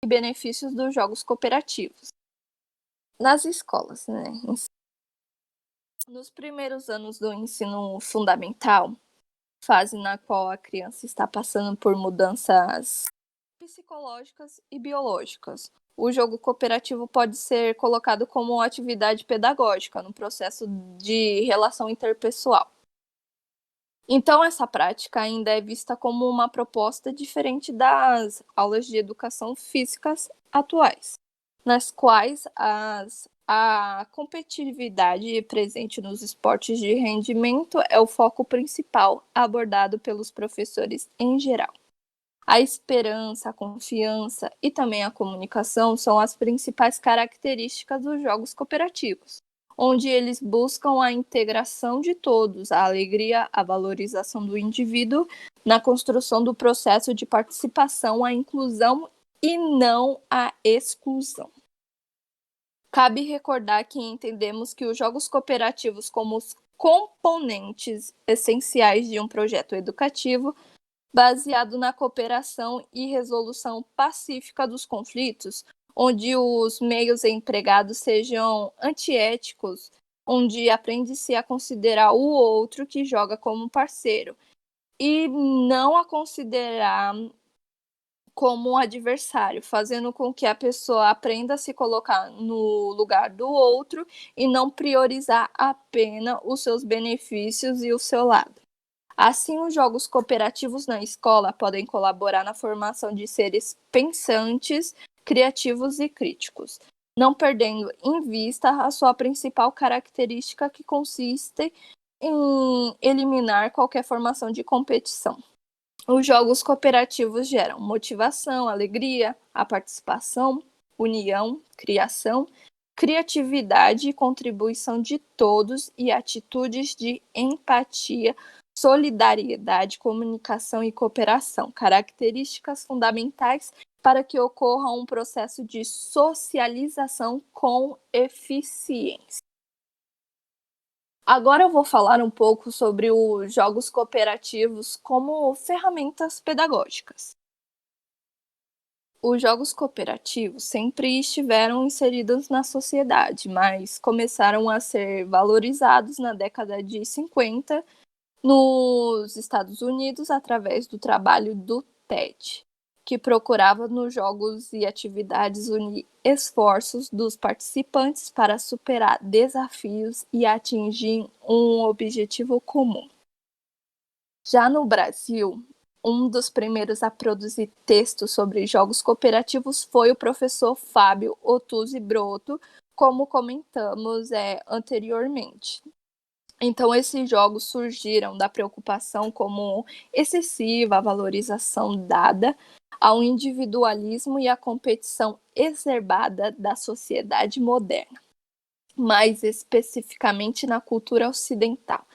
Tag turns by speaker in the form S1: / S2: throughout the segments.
S1: e benefícios dos jogos cooperativos. Nas escolas, né? Nos primeiros anos do ensino fundamental, fase na qual a criança está passando por mudanças psicológicas e biológicas, o jogo cooperativo pode ser colocado como atividade pedagógica no processo de relação interpessoal. Então, essa prática ainda é vista como uma proposta diferente das aulas de educação físicas atuais, nas quais a competitividade presente nos esportes de rendimento é o foco principal abordado pelos professores em geral. A esperança, a confiança e também a comunicação são as principais características dos jogos cooperativos, onde eles buscam a integração de todos, a alegria, a valorização do indivíduo na construção do processo de participação, a inclusão e não a exclusão. Cabe recordar que entendemos que os jogos cooperativos como os componentes essenciais de um projeto educativo baseado na cooperação e resolução pacífica dos conflitos, onde os meios empregados sejam antiéticos, onde aprende-se a considerar o outro que joga como parceiro e não a considerar como um adversário, fazendo com que a pessoa aprenda a se colocar no lugar do outro e não priorizar apenas os seus benefícios e o seu lado. Assim, os jogos cooperativos na escola podem colaborar na formação de seres pensantes, criativos e críticos, não perdendo em vista a sua principal característica, que consiste em eliminar qualquer formação de competição. Os jogos cooperativos geram motivação, alegria, a participação, união, criação, criatividade e contribuição de todos e atitudes de empatia, solidariedade, comunicação e cooperação, características fundamentais para que ocorra um processo de socialização com eficiência. Agora eu vou falar um pouco sobre os jogos cooperativos como ferramentas pedagógicas. Os jogos cooperativos sempre estiveram inseridos na sociedade, mas começaram a ser valorizados na década de 50 nos Estados Unidos através do trabalho do TED, que procurava nos jogos e atividades unir esforços dos participantes para superar desafios e atingir um objetivo comum. Já no Brasil, um dos primeiros a produzir textos sobre jogos cooperativos foi o professor Fábio Otuzzi Broto, como comentamos anteriormente. Então, esses jogos surgiram da preocupação como excessiva a valorização dada ao individualismo e à competição exacerbada da sociedade moderna, mais especificamente na cultura ocidental.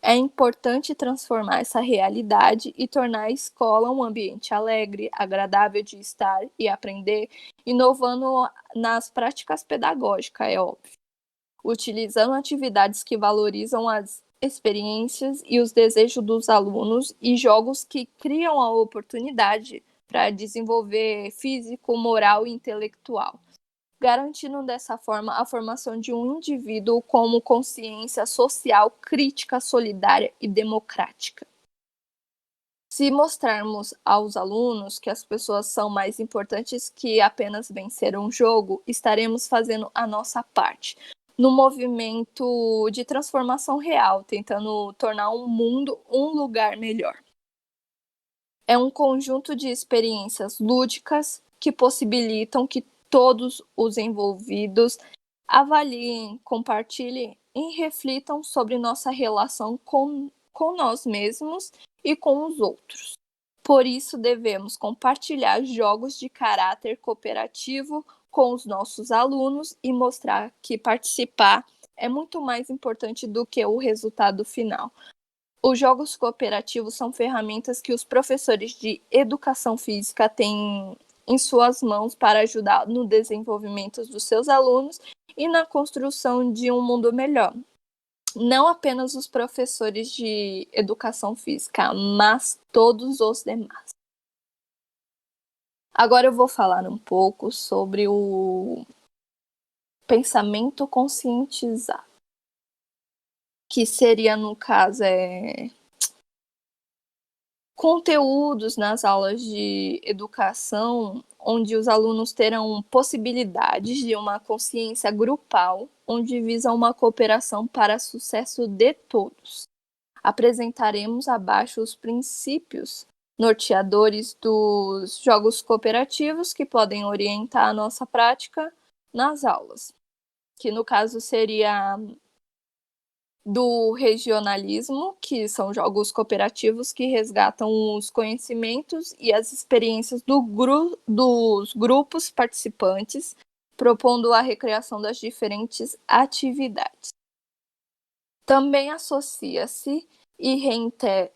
S1: É importante transformar essa realidade e tornar a escola um ambiente alegre, agradável de estar e aprender, inovando nas práticas pedagógicas, é óbvio, utilizando atividades que valorizam as experiências e os desejos dos alunos e jogos que criam a oportunidade para desenvolver físico, moral e intelectual, garantindo dessa forma a formação de um indivíduo como consciência social, crítica, solidária e democrática. Se mostrarmos aos alunos que as pessoas são mais importantes que apenas vencer um jogo, estaremos fazendo a nossa parte no movimento de transformação real, tentando tornar o mundo um lugar melhor. É um conjunto de experiências lúdicas que possibilitam que todos os envolvidos avaliem, compartilhem e reflitam sobre nossa relação com nós mesmos e com os outros. Por isso, devemos compartilhar jogos de caráter cooperativo com os nossos alunos e mostrar que participar é muito mais importante do que o resultado final. Os jogos cooperativos são ferramentas que os professores de educação física têm em suas mãos para ajudar no desenvolvimento dos seus alunos e na construção de um mundo melhor. Não apenas os professores de educação física, mas todos os demais. Agora eu vou falar um pouco sobre o pensamento conscientizado, que seria, no caso, conteúdos nas aulas de educação onde os alunos terão possibilidades de uma consciência grupal, onde visa uma cooperação para sucesso de todos. Apresentaremos abaixo os princípios norteadores dos jogos cooperativos que podem orientar a nossa prática nas aulas, que no caso seria do regionalismo, que são jogos cooperativos que resgatam os conhecimentos e as experiências dos grupos participantes, propondo a recriação das diferentes atividades. Também associa-se e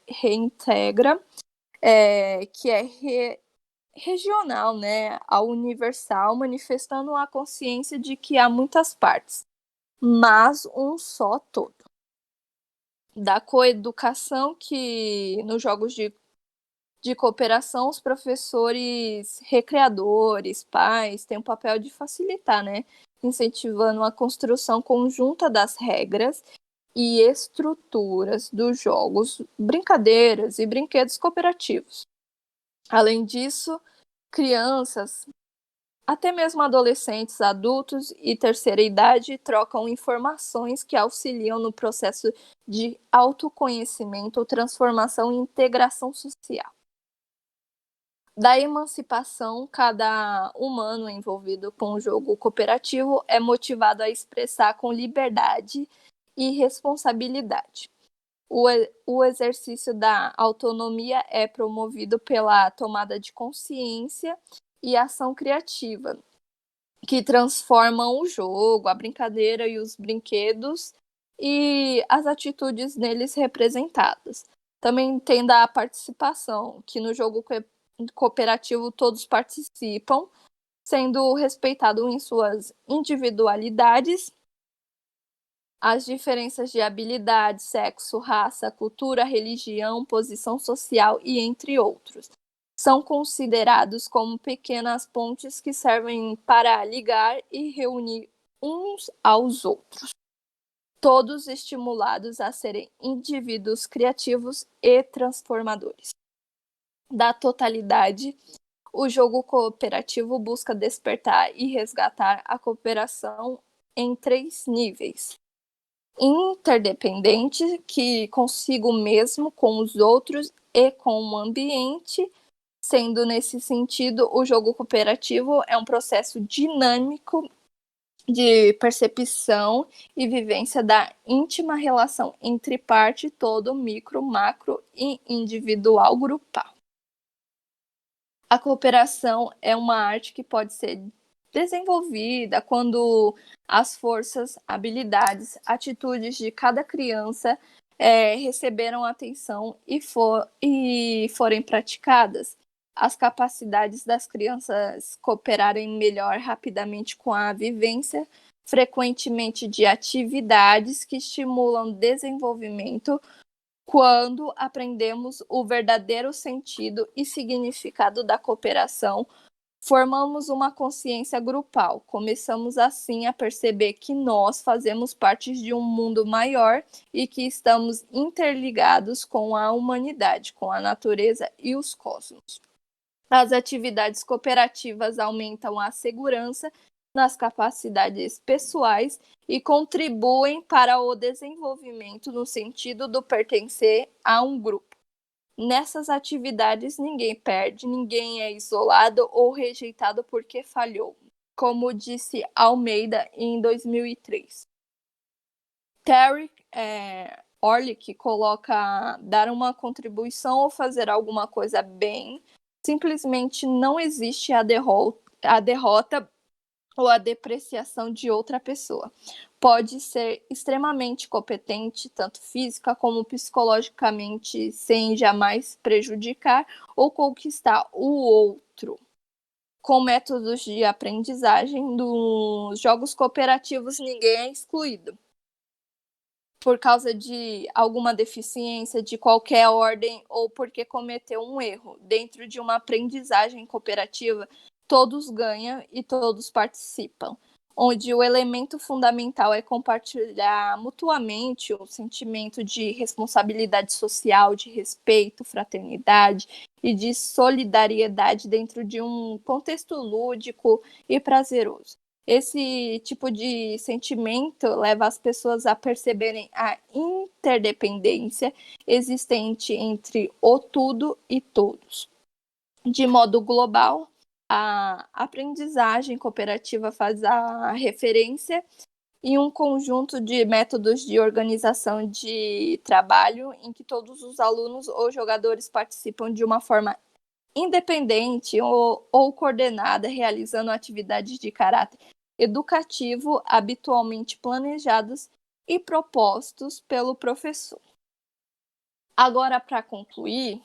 S1: reintegra, que é regional, né, ao universal, manifestando a consciência de que há muitas partes, mas um só todo. Da coeducação, que nos jogos de cooperação, os professores, recreadores, pais, têm o papel de facilitar, né, incentivando a construção conjunta das regras e estruturas dos jogos, brincadeiras e brinquedos cooperativos. Além disso, crianças, até mesmo adolescentes, adultos e terceira idade trocam informações que auxiliam no processo de autoconhecimento, transformação e integração social. Da emancipação, cada humano envolvido com o jogo cooperativo é motivado a expressar com liberdade e responsabilidade. O exercício da autonomia é promovido pela tomada de consciência e ação criativa, que transformam o jogo, a brincadeira e os brinquedos e as atitudes neles representadas. Também tem da participação, que no jogo cooperativo todos participam, sendo respeitado em suas individualidades, as diferenças de habilidade, sexo, raça, cultura, religião, posição social e entre outros. São considerados como pequenas pontes que servem para ligar e reunir uns aos outros, todos estimulados a serem indivíduos criativos e transformadores. Da totalidade, o jogo cooperativo busca despertar e resgatar a cooperação em 3 níveis: interdependente, que consigo mesmo, com os outros e com o ambiente. Sendo nesse sentido, o jogo cooperativo é um processo dinâmico de percepção e vivência da íntima relação entre parte, todo, micro, macro e individual grupal. A cooperação é uma arte que pode ser desenvolvida quando as forças, habilidades, atitudes de cada criança receberam atenção e forem praticadas. As capacidades das crianças cooperarem melhor rapidamente com a vivência, frequentemente de atividades que estimulam desenvolvimento, quando aprendemos o verdadeiro sentido e significado da cooperação, formamos uma consciência grupal. Começamos assim a perceber que nós fazemos parte de um mundo maior e que estamos interligados com a humanidade, com a natureza e os cosmos. As atividades cooperativas aumentam a segurança nas capacidades pessoais e contribuem para o desenvolvimento no sentido do pertencer a um grupo. Nessas atividades, ninguém perde, ninguém é isolado ou rejeitado porque falhou, como disse Almeida em 2003. Terry Orlick coloca dar uma contribuição ou fazer alguma coisa bem. Simplesmente não existe a derrota ou a depreciação de outra pessoa. Pode ser extremamente competente, tanto física como psicologicamente, sem jamais prejudicar ou conquistar o outro. Com métodos de aprendizagem dos jogos cooperativos, ninguém é excluído. por causa de alguma deficiência de qualquer ordem ou porque cometeu um erro. Dentro de uma aprendizagem cooperativa, todos ganham e todos participam, onde o elemento fundamental é compartilhar mutuamente o sentimento de responsabilidade social, de respeito, fraternidade e de solidariedade dentro de um contexto lúdico e prazeroso. Esse tipo de sentimento leva as pessoas a perceberem a interdependência existente entre o tudo e todos. De modo global, a aprendizagem cooperativa faz a referência em um conjunto de métodos de organização de trabalho em que todos os alunos ou jogadores participam de uma forma independente ou coordenada, realizando atividades de caráter educativo habitualmente planejados e propostos pelo professor. Agora, para concluir,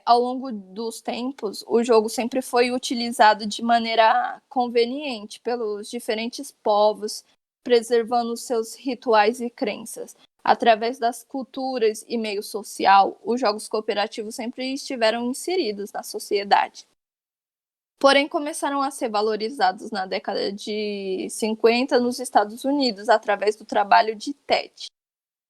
S1: ao longo dos tempos, o jogo sempre foi utilizado de maneira conveniente pelos diferentes povos, preservando seus rituais e crenças. Através das culturas e meio social, os jogos cooperativos sempre estiveram inseridos na sociedade. Porém, começaram a ser valorizados na década de 50 nos Estados Unidos, através do trabalho de TED.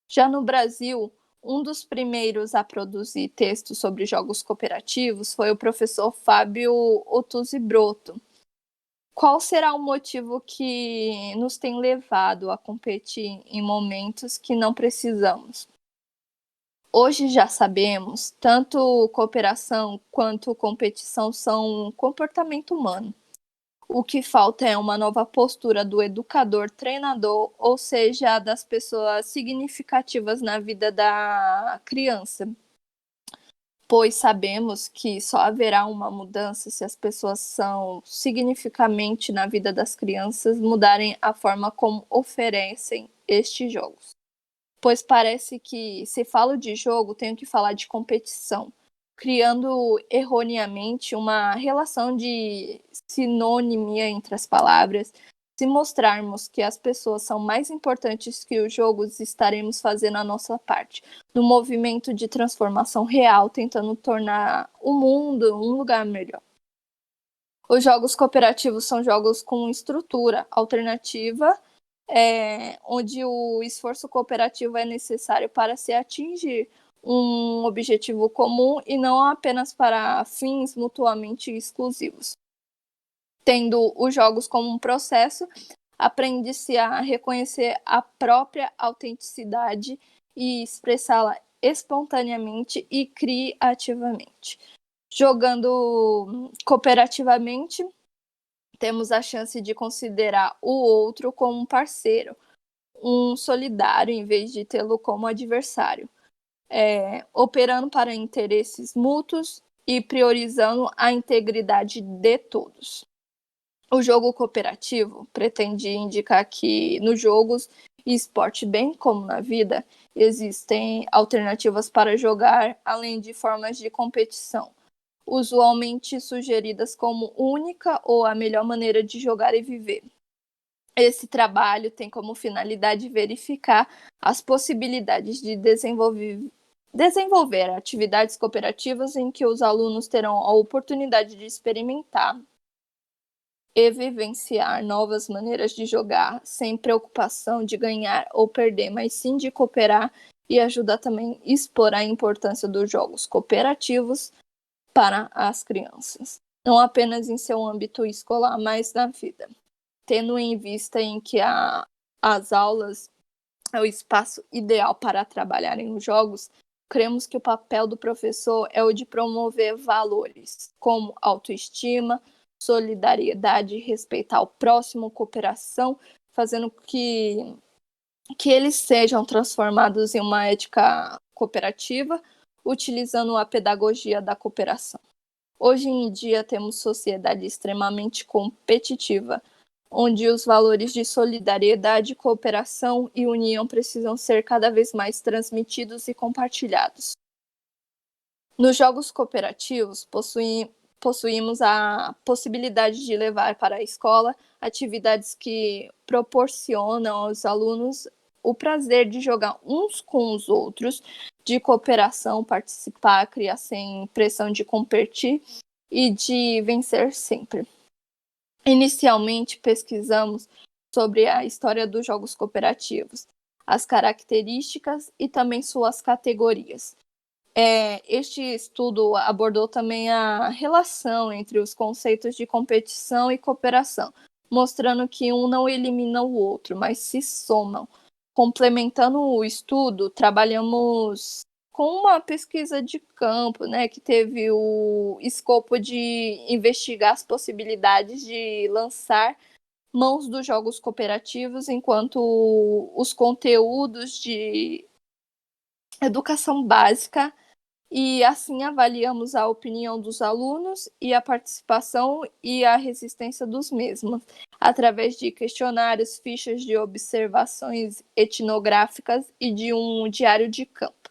S1: Já no Brasil, um dos primeiros a produzir textos sobre jogos cooperativos foi o professor Fábio Ottuzzi Broto. Qual será o motivo que nos tem levado a competir em momentos que não precisamos? Hoje já sabemos, tanto cooperação quanto competição são um comportamento humano. O que falta é uma nova postura do educador-treinador, ou seja, das pessoas significativas na vida da criança. Pois sabemos que só haverá uma mudança se as pessoas são significativamente na vida das crianças mudarem a forma como oferecem estes jogos. Pois parece que, se falo de jogo, tenho que falar de competição, criando erroneamente uma relação de sinonimia entre as palavras. Se mostrarmos que as pessoas são mais importantes que os jogos, estaremos fazendo a nossa parte, no movimento de transformação real, tentando tornar o mundo um lugar melhor. Os jogos cooperativos são jogos com estrutura alternativa, onde o esforço cooperativo é necessário para se atingir um objetivo comum e não apenas para fins mutuamente exclusivos. Tendo os jogos como um processo, aprende-se a reconhecer a própria autenticidade e expressá-la espontaneamente e criativamente. Jogando cooperativamente, temos a chance de considerar o outro como um parceiro, um solidário, em vez de tê-lo como adversário, operando para interesses mútuos e priorizando a integridade de todos. O jogo cooperativo pretende indicar que nos jogos e esporte, bem como na vida, existem alternativas para jogar, além de formas de competição, usualmente sugeridas como única ou a melhor maneira de jogar e viver. Esse trabalho tem como finalidade verificar as possibilidades de desenvolver atividades cooperativas em que os alunos terão a oportunidade de experimentar e vivenciar novas maneiras de jogar, sem preocupação de ganhar ou perder, mas sim de cooperar, e ajuda também a expor a importância dos jogos cooperativos para as crianças, não apenas em seu âmbito escolar, mas na vida. Tendo em vista em que as aulas é o espaço ideal para trabalharem os jogos, cremos que o papel do professor é o de promover valores como autoestima, solidariedade, respeitar o próximo, cooperação, fazendo que eles sejam transformados em uma ética cooperativa, utilizando a pedagogia da cooperação. Hoje em dia temos sociedade extremamente competitiva, onde os valores de solidariedade, cooperação e união precisam ser cada vez mais transmitidos e compartilhados. Nos jogos cooperativos, possuímos a possibilidade de levar para a escola atividades que proporcionam aos alunos o prazer de jogar uns com os outros, de cooperação, participar, criar sem pressão de competir e de vencer sempre. Inicialmente, pesquisamos sobre a história dos jogos cooperativos, as características e também suas categorias. Este estudo abordou também a relação entre os conceitos de competição e cooperação, mostrando que um não elimina o outro, mas se somam. Complementando o estudo, trabalhamos com uma pesquisa de campo, né, que teve o escopo de investigar as possibilidades de lançar mãos dos jogos cooperativos, enquanto os conteúdos de educação básica, e assim avaliamos a opinião dos alunos e a participação e a resistência dos mesmos, através de questionários, fichas de observações etnográficas e de um diário de campo.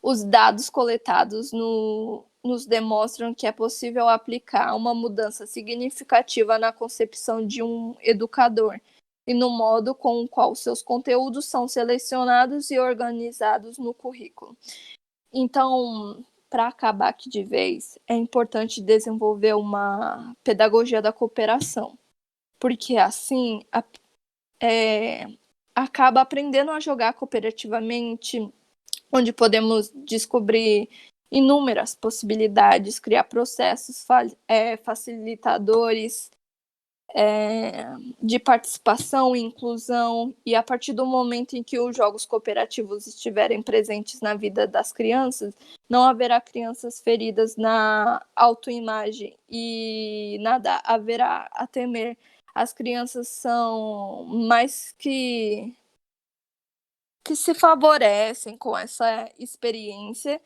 S1: Os dados coletados nos demonstram que é possível aplicar uma mudança significativa na concepção de um educador e no modo com o qual seus conteúdos são selecionados e organizados no currículo. Então, para acabar aqui de vez, é importante desenvolver uma pedagogia da cooperação, porque assim acaba aprendendo a jogar cooperativamente, onde podemos descobrir inúmeras possibilidades, criar processos facilitadores de participação e inclusão, e a partir do momento em que os jogos cooperativos estiverem presentes na vida das crianças, não haverá crianças feridas na autoimagem e nada haverá a temer. As crianças são mais que se favorecem com essa experiência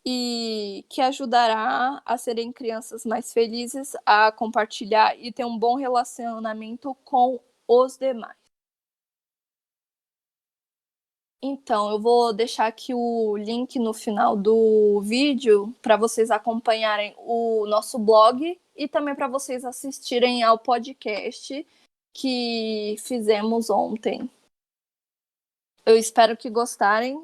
S1: e que ajudará a serem crianças mais felizes, a compartilhar e ter um bom relacionamento com os demais. Então, eu vou deixar aqui o link no final do vídeo para vocês acompanharem o nosso blog e também para vocês assistirem ao podcast que fizemos ontem. Eu espero que gostem.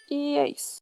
S1: E é isso.